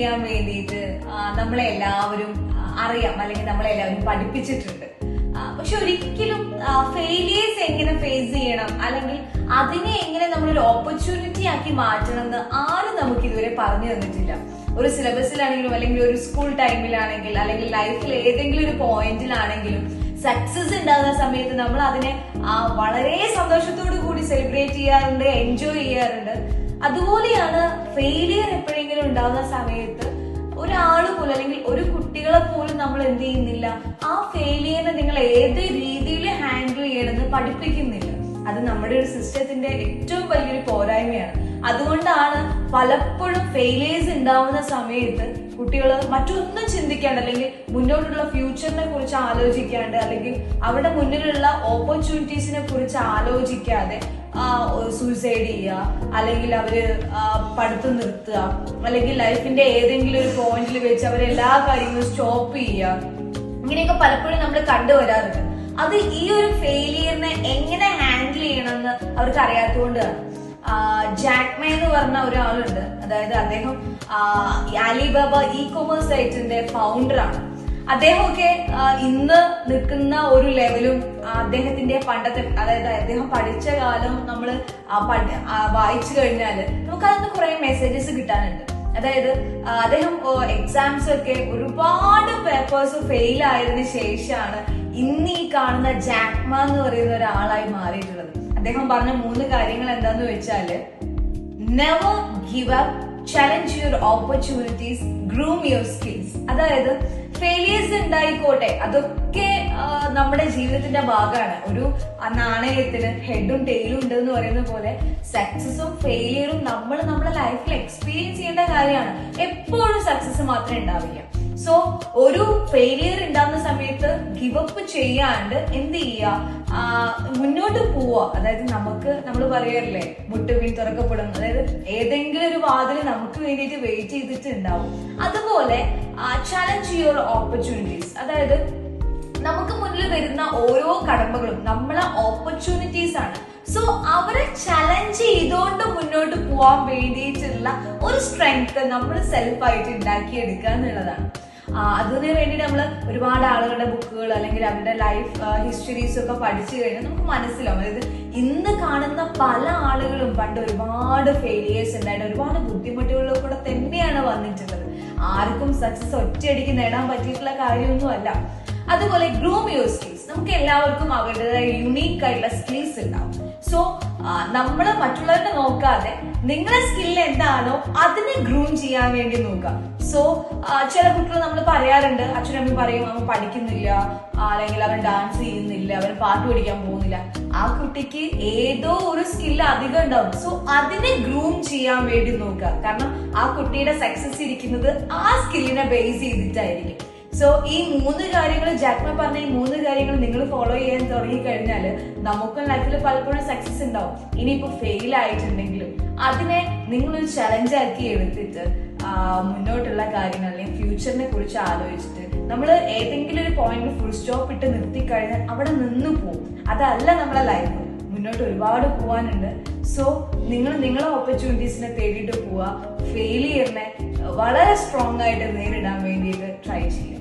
ചെയ്യാൻ വേണ്ടിയിട്ട് നമ്മളെ എല്ലാവരും അറിയാം, അല്ലെങ്കിൽ നമ്മളെ എല്ലാവരും പഠിപ്പിച്ചിട്ടുണ്ട്. പക്ഷെ ഒരിക്കലും ഫെയിലിയേഴ്സ് എങ്ങനെ ഫേസ് ചെയ്യണം, അല്ലെങ്കിൽ അതിനെ എങ്ങനെ നമ്മളൊരു ഓപ്പർച്യൂണിറ്റി ആക്കി മാറ്റണം എന്ന് ആരും നമുക്ക് ഇതുവരെ പറഞ്ഞു തന്നിട്ടില്ല. ഒരു സിലബസിലാണെങ്കിലും, അല്ലെങ്കിൽ ഒരു സ്കൂൾ ടൈമിലാണെങ്കിൽ, അല്ലെങ്കിൽ ലൈഫിൽ ഏതെങ്കിലും ഒരു പോയിന്റിലാണെങ്കിലും സക്സസ് ഉണ്ടാകുന്ന സമയത്ത് നമ്മൾ അതിനെ വളരെ സന്തോഷത്തോടു കൂടി സെലിബ്രേറ്റ് ചെയ്യാറുണ്ട്, എൻജോയ് ചെയ്യാറുണ്ട്. അതുപോലെയാണ് ഫെയിലിയർ എപ്പോഴെങ്കിലും ഉണ്ടാകുന്ന സമയത്ത് ഒരാള് പോലും, അല്ലെങ്കിൽ ഒരു കുട്ടികളെ പോലും നമ്മൾ എന്ത് ചെയ്യുന്നില്ല, ആ ഫെയിലിയറിനെ നിങ്ങൾ ഏത് രീതിയിൽ ഹാൻഡിൽ ചെയ്യണമെന്ന് പഠിപ്പിക്കുന്നില്ല. അത് നമ്മുടെ ഒരു സിസ്റ്റത്തിന്റെ ഏറ്റവും വലിയൊരു പോരായ്മയാണ്. അതുകൊണ്ടാണ് പലപ്പോഴും ഫെയിലിയേഴ്സ് ഉണ്ടാവുന്ന സമയത്ത് കുട്ടികൾ മറ്റൊന്നും ചിന്തിക്കാണ്ട്, അല്ലെങ്കിൽ മുന്നോട്ടുള്ള ഫ്യൂച്ചറിനെ കുറിച്ച് ആലോചിക്കാണ്ട്, അല്ലെങ്കിൽ അവരുടെ മുന്നിലുള്ള ഓപ്പർച്യൂണിറ്റീസിനെ കുറിച്ച് ആലോചിക്കാതെ സൂസൈഡ് ചെയ്യുക, അല്ലെങ്കിൽ അവര് പഠിത്തം നിർത്തുക, അല്ലെങ്കിൽ ലൈഫിന്റെ ഏതെങ്കിലും ഒരു പോയിന്റിൽ വെച്ച് അവരെല്ലാ കാര്യങ്ങളും സ്റ്റോപ്പ് ചെയ്യുക. ഇങ്ങനെയൊക്കെ പലപ്പോഴും നമ്മൾ കണ്ടുവരാറുണ്ട്. അത് ഈ ഒരു ഫെയിലിയറിനെ എങ്ങനെ ഹാൻഡിൽ ചെയ്യണമെന്ന് അവർക്ക് അറിയാത്തതുകൊണ്ടാണ്. ജാക്ക് മേ എന്ന് പറഞ്ഞ ഒരാളുണ്ട്, അതായത് അദ്ദേഹം അലിബാബ ഇ-കൊമേഴ്സ് സൈറ്റിന്റെ ഫൗണ്ടറാണ്. അദ്ദേഹമൊക്കെ ഇന്ന് നിൽക്കുന്ന ഒരു ലെവലും അദ്ദേഹത്തിന്റെ പണ്ടത്തെ, അതായത് അദ്ദേഹം പഠിച്ച കാലം നമ്മൾ വായിച്ചു കഴിഞ്ഞാൽ നമുക്ക് അതിന് കുറെ മെസ്സേജസ് കിട്ടാനുണ്ട്. അതായത് അദ്ദേഹം എക്സാംസ് ഒക്കെ ഒരുപാട് പേപ്പേഴ്സ് ഫെയിൽ ആയതിനു ശേഷമാണ് ഇന്ന് ഈ കാണുന്ന ജാക്ക് മാ എന്ന് പറയുന്ന ഒരാളായി മാറിയിട്ടുള്ളത്. അദ്ദേഹം പറഞ്ഞ 3 കാര്യങ്ങൾ എന്താന്ന് വെച്ചാല്, never give up, challenge your opportunities, groom your skills. അതായത് ഫെയിലിയേഴ്സ് ഉണ്ടായിക്കോട്ടെ, അതൊക്കെ നമ്മുടെ ജീവിതത്തിന്റെ ഭാഗമാണ്. ഒരു നാണയത്തിന് ഹെഡും ടെയിലും ഉണ്ട് എന്ന് പറയുന്ന പോലെ സക്സസും ഫെയിലിയറും നമ്മൾ നമ്മുടെ ലൈഫിൽ എക്സ്പീരിയൻസ് ചെയ്യേണ്ട കാര്യമാണ്. എപ്പോഴും സക്സസ് മാത്രമേ ഉണ്ടാവില്ല. സോ ഒരു ഫെയിലിയർ ഉണ്ടാകുന്ന സമയത്ത് ഗിവ് അപ്പ് ചെയ്യാണ്ട് എന്ത് ചെയ്യുക, മുന്നോട്ട് പോവുക. അതായത് നമ്മൾ പറയാറില്ലേ, മുട്ടുവീൺ തുറക്കപ്പെടും. അതായത് ഏതെങ്കിലും ഒരു വാതിൽ നമുക്ക് വേണ്ടിയിട്ട് വെയിറ്റ് ചെയ്തിട്ടുണ്ടാവും. അതുപോലെ ചലഞ്ച് യുവർ ഓപ്പർച്യൂണിറ്റീസ്. അതായത് നമുക്ക് മുന്നിൽ വരുന്ന ഓരോ കടമ്പകളും നമ്മളെ ഓപ്പർച്യൂണിറ്റീസ് ആണ്. സോ അവരെ ചലഞ്ച് ചെയ്തുകൊണ്ട് മുന്നോട്ട് പോവാൻ വേണ്ടിയിട്ടുള്ള ഒരു സ്ട്രെങ്ത് നമ്മൾ സെൽഫായിട്ട് ഉണ്ടാക്കിയെടുക്കുക എന്നുള്ളതാണ്. അതിനു വേണ്ടി നമ്മൾ ഒരുപാട് ആളുകളുടെ ബുക്കുകൾ, അല്ലെങ്കിൽ അവരുടെ ലൈഫ് ഹിസ്റ്ററീസ് ഒക്കെ പഠിച്ചു കഴിഞ്ഞാൽ നമുക്ക് മനസ്സിലാവും. അതായത് ഇന്ന് കാണുന്ന പല ആളുകളും പണ്ട് ഒരുപാട് ഫെയിലിയേഴ്സ് ഉണ്ടായിട്ട് ഒരുപാട് ബുദ്ധിമുട്ടുകളിൽ കൂടെ തന്നെയാണ് വന്നിട്ടുള്ളത്. ആർക്കും സക്സസ് ഒറ്റയടിക്ക് നേടാൻ പറ്റിയിട്ടുള്ള കാര്യമൊന്നും അല്ല. അതുപോലെ ഗ്രൂം യുവർ സ്കിൽസ്. നമുക്ക് എല്ലാവർക്കും അവരുടേതായ യുണീക്ക് ആയിട്ടുള്ള സ്കിൽസ് ഉണ്ടാവും. സോ നമ്മൾ മറ്റുള്ളവരെ നോക്കാതെ നിങ്ങളുടെ സ്കിൽ എന്താണോ അതിനെ ഗ്രൂം ചെയ്യാൻ വേണ്ടി നോക്കുക. സോ ചില കുട്ടികൾ നമ്മൾ പറയാറുണ്ട്, അച്ഛനമ്മ പറയും അവൻ പഠിക്കുന്നില്ല, അല്ലെങ്കിൽ അവൻ ഡാൻസ് ചെയ്യുന്നില്ല, അവൻ പാട്ട് പഠിക്കാൻ പോകുന്നില്ല. ആ കുട്ടിക്ക് ഏതോ ഒരു സ്കില്ല് അധികം ഉണ്ടാവും. സോ അതിനെ ഗ്രൂം ചെയ്യാൻ വേണ്ടി നോക്കുക. കാരണം ആ കുട്ടിയുടെ സക്സസ് ഇരിക്കുന്നത് ആ സ്കില്ലിനെ ബേസ് ചെയ്തിട്ടായിരിക്കും. സോ ഈ 3 കാര്യങ്ങൾ, ജാക്ക് മേ പറഞ്ഞ ഈ 3 കാര്യങ്ങൾ നിങ്ങൾ ഫോളോ ചെയ്യാൻ തുടങ്ങി കഴിഞ്ഞാൽ നമുക്കും ലൈഫിൽ പലപ്പോഴും സക്സസ് ഉണ്ടാവും. ഇനിയിപ്പോ ഫെയിൽ ആയിട്ടുണ്ടെങ്കിലും അതിനെ നിങ്ങളൊരു ചലഞ്ചാക്കി എടുത്തിട്ട് മുന്നോട്ടുള്ള കാര്യങ്ങൾ, അല്ലെങ്കിൽ ഫ്യൂച്ചറിനെ കുറിച്ച് ആലോചിച്ചിട്ട് നമ്മൾ ഏതെങ്കിലും ഒരു പോയിന്റിൽ ഫുൾ സ്റ്റോപ്പ് ഇട്ട് നിർത്തി കഴിഞ്ഞാൽ അവിടെ നിന്ന് പോകും. അതല്ല നമ്മളെ ലൈഫ്. മുന്നോട്ട് ഒരുപാട് പോവാനുണ്ട്. സോ നിങ്ങളെ ഓപ്പർച്യൂണിറ്റീസിനെ തേടിയിട്ട് പോവുക. ഫെയിലിയറിനെ വളരെ സ്ട്രോങ് ആയിട്ട് നേരിടാൻ വേണ്ടിയിട്ട് ട്രൈ ചെയ്യുക.